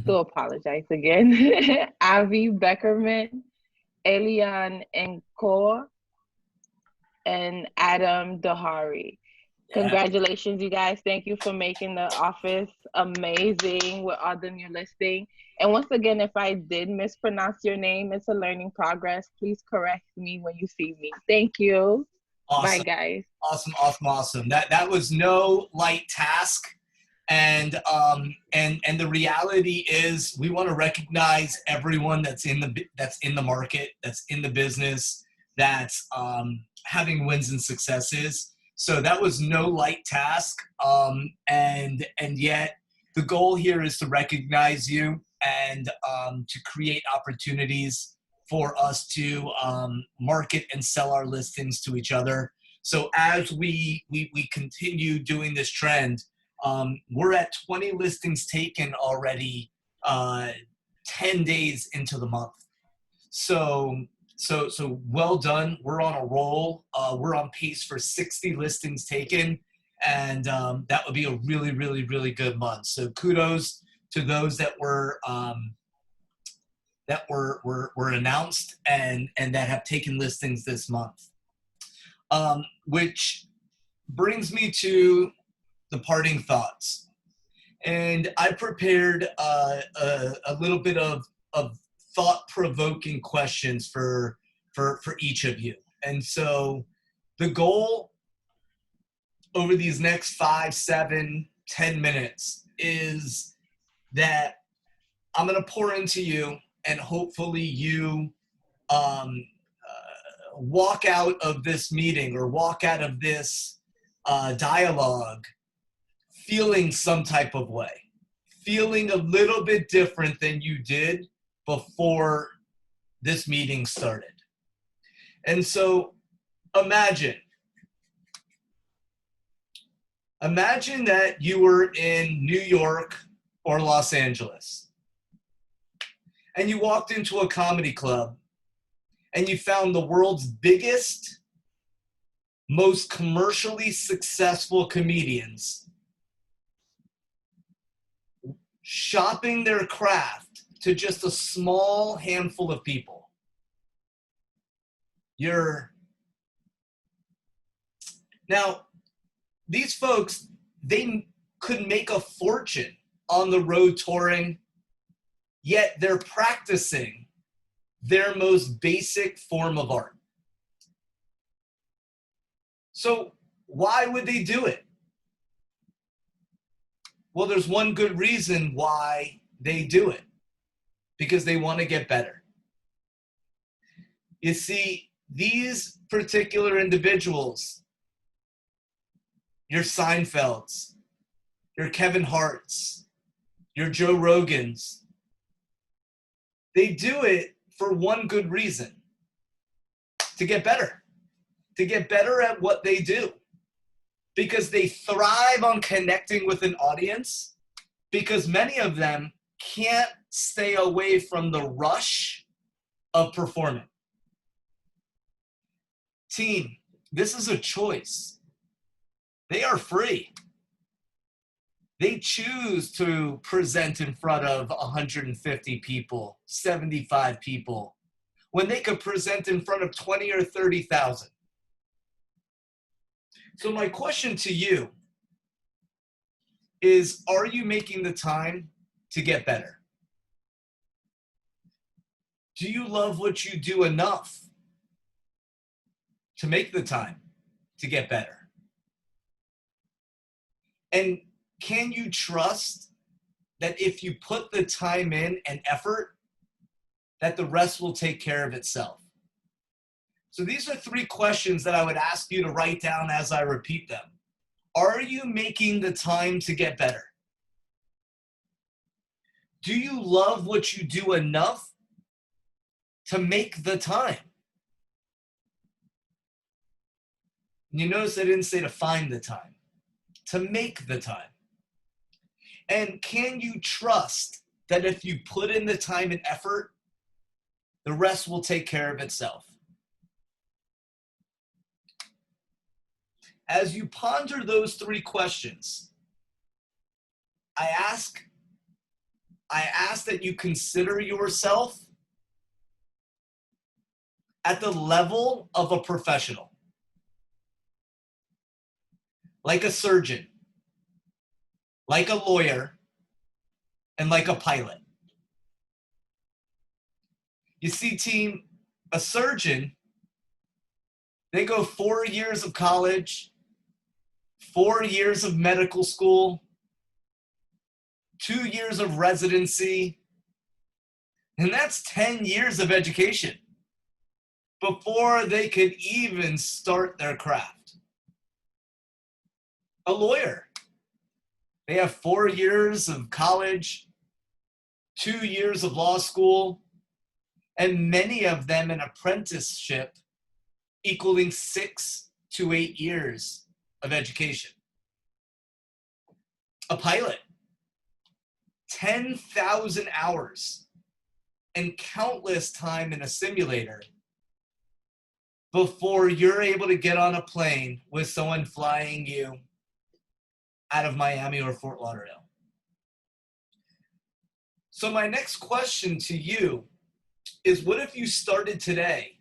Do apologize again. Avi Beckerman, Elian Encore, and Adam Dahari. Congratulations, you guys. Thank you for making the office amazing with all the new listing. And once again, if I did mispronounce your name, it's a learning progress. Please correct me when you see me. Thank you. Awesome. Bye, guys. Awesome. That was no light task. And the reality is we want to recognize everyone that's in the market, that's in the business, that's having wins and successes. So that was no light task, and yet the goal here is to recognize you and to create opportunities for us to market and sell our listings to each other. So as we continue doing this trend, we're at 20 listings taken already, 10 days into the month. So well done. We're on a roll. We're on pace for 60 listings taken, and that would be a really, really, really good month. So kudos to those that were announced and that have taken listings this month. Which brings me to the parting thoughts. And I prepared a little bit of thought-provoking questions for each of you. And so the goal over these next 5, 7, 10 minutes is that I'm going to pour into you, and hopefully you walk out of this meeting or walk out of this dialogue feeling some type of way, feeling a little bit different than you did before this meeting started. And so imagine that you were in New York or Los Angeles, and you walked into a comedy club and you found the world's biggest, most commercially successful comedians shopping their craft to just a small handful of people. Now, these folks, they could make a fortune on the road touring, yet they're practicing their most basic form of art. So why would they do it? Well, there's one good reason why they do it. Because they want to get better. You see, these particular individuals, your Seinfelds, your Kevin Harts, your Joe Rogans, they do it for one good reason: to get better at what they do. Because they thrive on connecting with an audience, because many of them can't stay away from the rush of performing. Team, this is a choice. They are free. They choose to present in front of 150 people, 75 people, when they could present in front of 20 or 30,000. So my question to you is, are you making the time to get better? Do you love what you do enough to make the time to get better? And can you trust that if you put the time in and effort, that the rest will take care of itself? So these are 3 questions that I would ask you to write down as I repeat them. Are you making the time to get better? Do you love what you do enough to make the time? You notice I didn't say to find the time, to make the time. And can you trust that if you put in the time and effort, the rest will take care of itself? As you ponder those three questions, I ask that you consider yourself at the level of a professional, like a surgeon, like a lawyer, and like a pilot. You see, team, a surgeon, they go 4 years of college, 4 years of medical school, 2 years of residency, and that's 10 years of education before they could even start their craft. A lawyer, they have 4 years of college, 2 years of law school, and many of them an apprenticeship equaling 6 to 8 years of education. A pilot, 10,000 hours and countless time in a simulator before you're able to get on a plane with someone flying you out of Miami or Fort Lauderdale. So my next question to you is, what if you started today?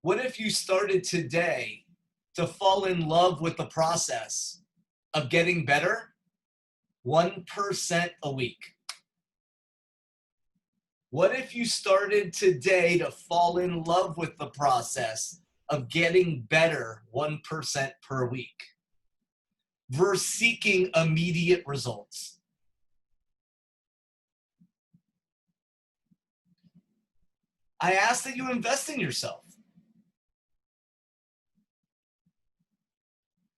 What if you started today to fall in love with the process of getting better 1% a week? What if you started today to fall in love with the process of getting better 1% per week versus seeking immediate results? I ask that you invest in yourself.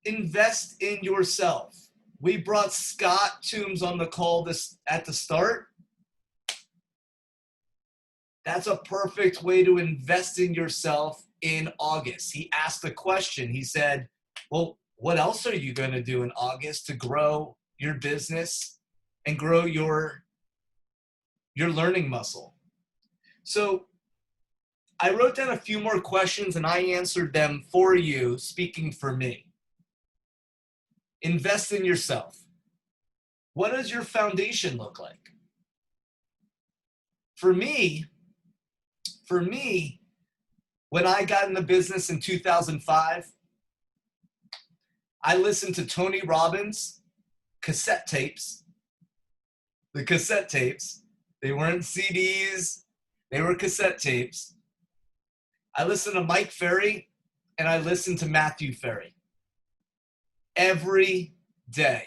Invest in yourself. We brought Scott Toombs on the call at the start. That's a perfect way to invest in yourself in August. He asked a question. He said, well, what else are you going to do in August to grow your business and grow your learning muscle? So I wrote down a few more questions and I answered them for you, speaking for me. Invest in yourself. What does your foundation look like? For me, when I got in the business in 2005, I listened to Tony Robbins' cassette tapes. The cassette tapes, they weren't CDs, they were cassette tapes. I listened to Mike Ferry and I listened to Matthew Ferry every day.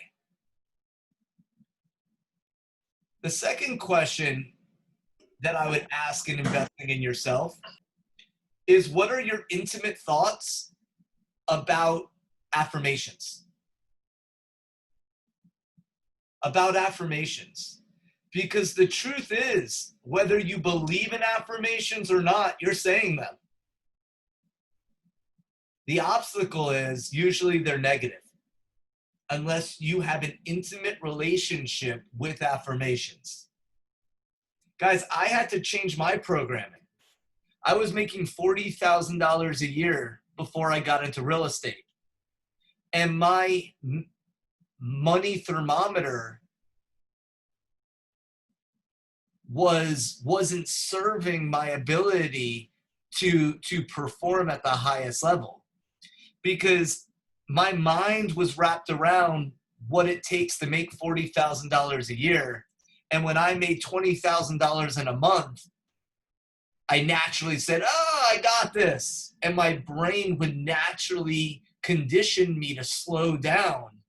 The second question that I would ask in investing in yourself is, what are your intimate thoughts about affirmations? About affirmations. Because the truth is, whether you believe in affirmations or not, you're saying them. The obstacle is usually they're negative, unless you have an intimate relationship with affirmations. Guys, I had to change my programming. I was making $40,000 a year before I got into real estate. And my money thermometer wasn't serving my ability to perform at the highest level, because my mind was wrapped around what it takes to make $40,000 a year. And when I made $20,000 in a month, I naturally said, oh, I got this. And my brain would naturally condition me to slow down.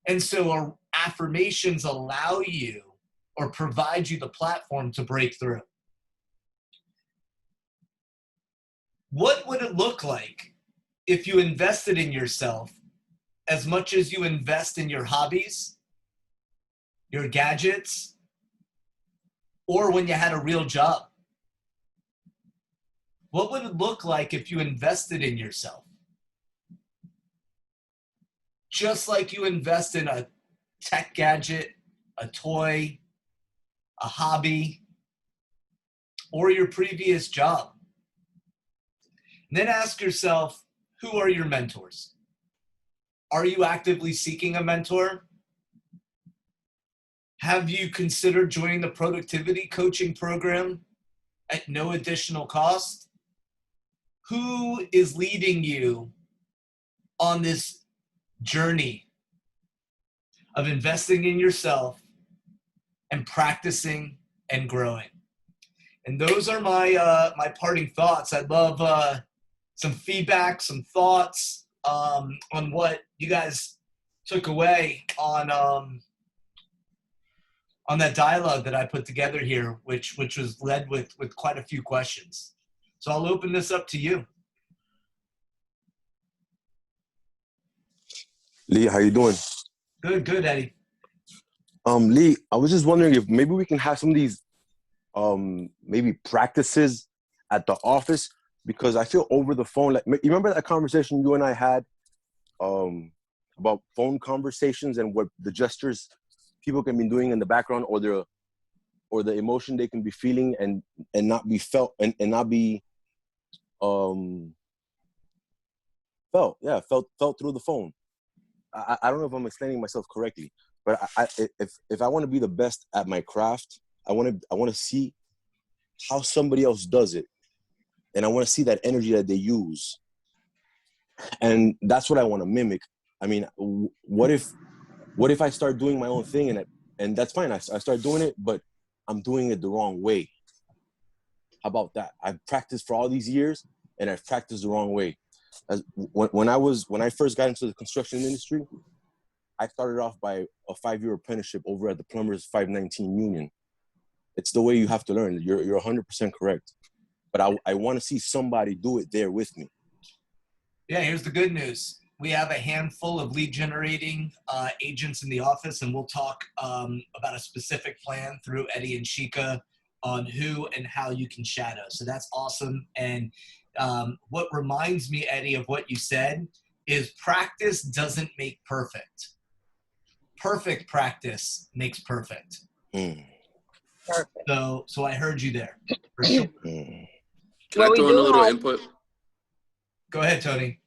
And so our affirmations allow you or provide you the platform to break through. What would it look like if you invested in yourself as much as you invest in your hobbies, your gadgets, or when you had a real job? What would it look like if you invested in yourself? Just like you invest in a tech gadget, a toy, a hobby, or your previous job. And then ask yourself, who are your mentors? Are you actively seeking a mentor? Have you considered joining the productivity coaching program at no additional cost? Who is leading you on this journey of investing in yourself and practicing and growing? And those are my my parting thoughts. I'd love some feedback, some thoughts on what you guys took away on that dialogue that I put together here, which was led with quite a few questions. So I'll open this up to you. Lee, how you doing? Good, Eddie. Lee, I was just wondering if maybe we can have some of these maybe practices at the office, because I feel over the phone, like, you remember that conversation you and I had about phone conversations and what the gestures people can be doing in the background, or the emotion they can be feeling and not be felt and not be felt through the phone. I don't know if I'm explaining myself correctly, but if I want to be the best at my craft, I want to see how somebody else does it, and I want to see that energy that they use, and that's what I want to mimic. I mean, what if I start doing my own thing, and that's fine. I start doing it, but I'm doing it the wrong way. How about that? I've practiced for all these years, and I've practiced the wrong way. When I first got into the construction industry, I started off by a 5-year apprenticeship over at the Plumbers 519 Union. It's the way you have to learn. You're 100% correct. But I want to see somebody do it there with me. Yeah, here's the good news. We have a handful of lead generating agents in the office, and we'll talk about a specific plan through Eddie and Shika on who and how you can shadow. So that's awesome. And what reminds me, Eddie, of what you said is practice doesn't make perfect. Perfect practice makes perfect. Perfect. So I heard you there. For sure. Can I throw in a little input? Go ahead, Tony.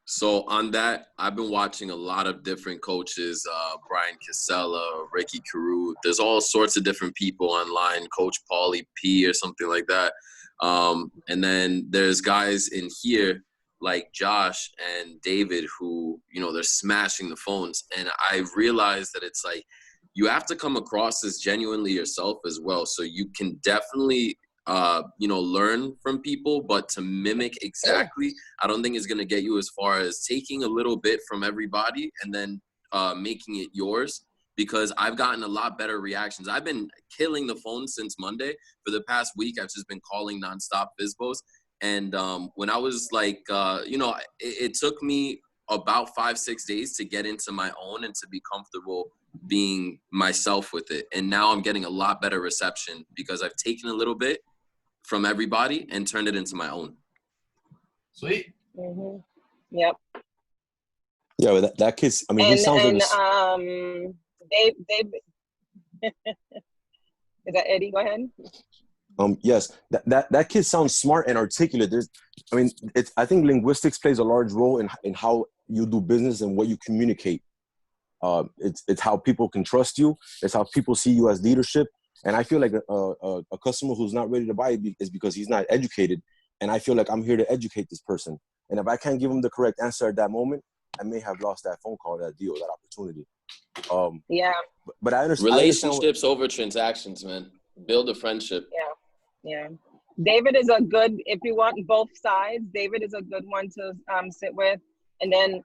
So on that, I've been watching a lot of different coaches, Brian Casella, Ricky Carew. There's all sorts of different people online, Coach Paulie P or something like that. And then there's guys in here like Josh and David who, they're smashing the phones. And I realized that it's like, you have to come across as genuinely yourself as well. So you can definitely learn from people, but to mimic exactly, I don't think it's going to get you as far as taking a little bit from everybody and then making it yours, because I've gotten a lot better reactions. I've been killing the phone since Monday. For the past week, I've just been calling nonstop FISBOs. And when I was like, it took me about 5-6 days to get into my own and to be comfortable being myself with it. And now I'm getting a lot better reception because I've taken a little bit from everybody and turned it into my own. Sweet. Mm-hmm. Yep. Yeah, but that kid's, I mean, he sounds like Dave, is that Eddie? Go ahead. Yes, that kid sounds smart and articulate. I think linguistics plays a large role in how you do business and what you communicate. It's how people can trust you. It's how people see you as leadership. And I feel like a customer who's not ready to buy is because he's not educated. And I feel like I'm here to educate this person. And if I can't give him the correct answer at that moment, I may have lost that phone call, that deal, that opportunity. Yeah. But I understand. Relationships over transactions, man. Build a friendship. Yeah. David is a good, if you want both sides, David is a good one to sit with. And then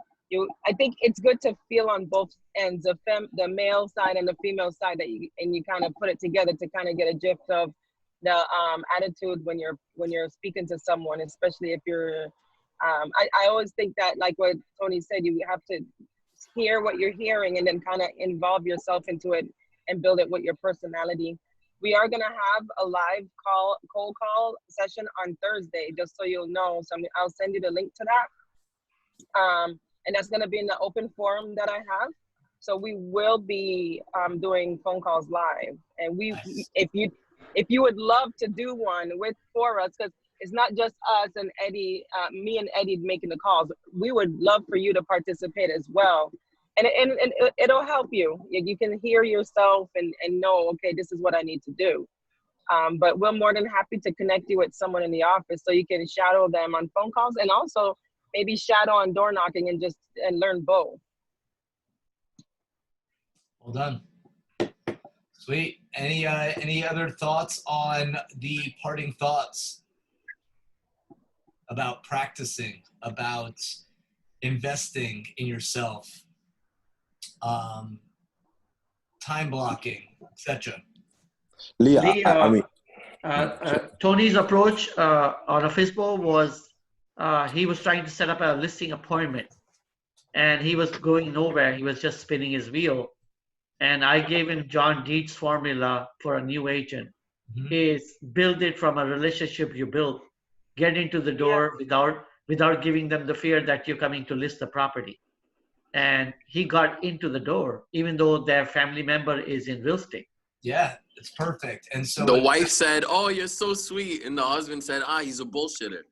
I think it's good to feel on both ends, the male side and the female side, you kind of put it together to kind of get a gist of the attitude when you're speaking to someone, especially if you're. I always think that, like what Tony said, you have to hear what you're hearing and then kind of involve yourself into it and build it with your personality. We are gonna have a live cold call session on Thursday, just so you'll know. So I'll send you the link to that. And that's going to be in the open forum that I have. So we will be doing phone calls live, and Nice. if you would love to do one for us, because it's not just us and Eddie, me and Eddie making the calls. We would love for you to participate as well, and it'll help you. You can hear yourself and know, okay, this is what I need to do. But we're more than happy to connect you with someone in the office so you can shadow them on phone calls, and also maybe shadow on door knocking and learn both. Well done. Sweet. Any other thoughts on the parting thoughts about practicing, about investing in yourself, time blocking, etc.? Lee, I mean, Tony's approach on a Facebook was he was trying to set up a listing appointment, and he was going nowhere. He was just spinning his wheel. And I gave him John Deed's formula for a new agent. Is build it from a relationship you build. Get into the door without giving them the fear that you're coming to list the property. And he got into the door, even though their family member is in real estate. Yeah, it's perfect. And so the wife said, "Oh, you're so sweet," and the husband said, "He's a bullshitter."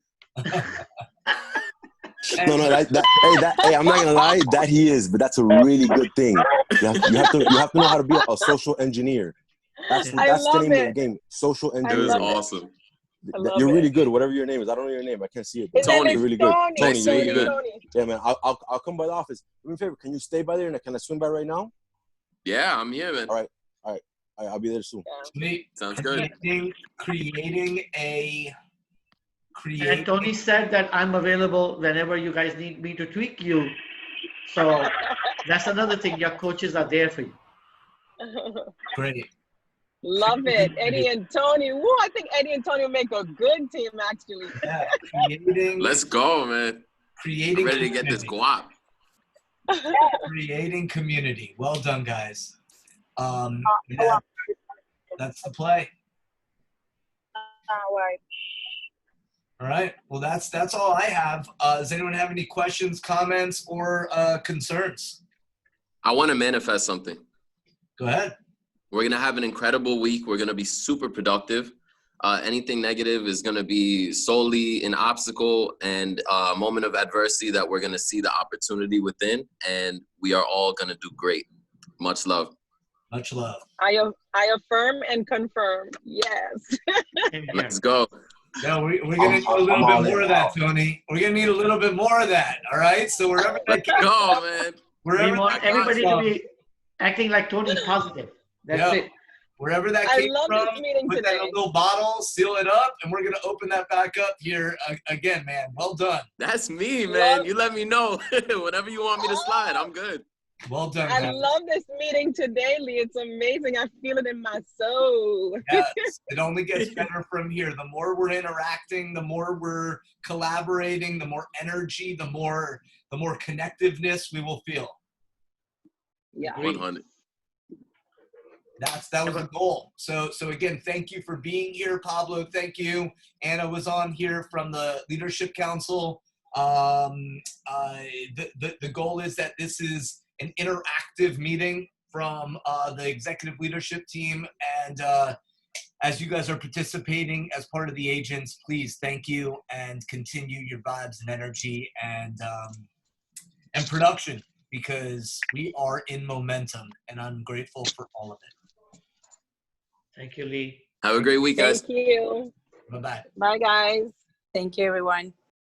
No, hey, I'm not gonna lie, that he is, but that's a really good thing. You have to know how to be a social engineer. That's the name of the game. Social engineer. It was awesome. You're really good. Whatever your name is, I don't know your name. I can't see it. But Tony. You're really good. Tony, you're really good. Tony. Yeah, man. I'll come by the office. Do me a favor. Can you stay by there and can I swing by right now? Yeah, I'm here, man. All right. I'll be there soon. Sweet. Sounds good. And Tony said that I'm available whenever you guys need me to tweak you. So that's another thing. Your coaches are there for you. Great. Love it. Eddie and Tony. Woo, I think Eddie and Tony will make a good team, actually. Yeah, Let's go, man. I'm ready to get this guap. Creating community. Well done, guys. That's the play. All right. Well, that's all I have. Does anyone have any questions, comments, or concerns? I want to manifest something. Go ahead. We're going to have an incredible week. We're going to be super productive. Anything negative is going to be solely an obstacle and a moment of adversity that we're going to see the opportunity within, and we are all going to do great. Much love. Much love. I affirm and confirm. Yes. Let's go. Yeah, we're going to need a little bit more of that, Tony. We're going to need a little bit more of that, all right? So wherever that came from, man. We want everybody to be acting like Tony positive. That's it. Wherever that came from, put that in a little bottle, seal it up, and we're going to open that back up here again, man. Well done. That's me, man. You let me know. Whenever you want me to slide, I'm good. Well done, I man. love this meeting today, Lee. It's amazing. I feel it in my soul. Yes, it only gets better from here. The more we're interacting, the more we're collaborating, the more energy, the more connectiveness we will feel. Yeah. 100. That was the goal. So again, thank you for being here, Pablo. Thank you. Anna was on here from the Leadership Council. The goal is that this is an interactive meeting from the executive leadership team, and as you guys are participating as part of the agents, please thank you and continue your vibes and energy and production, because we are in momentum, and I'm grateful for all of it. Thank you, Lee. Have a great week, guys. Thank you. Bye-bye. Bye, guys. Thank you, everyone.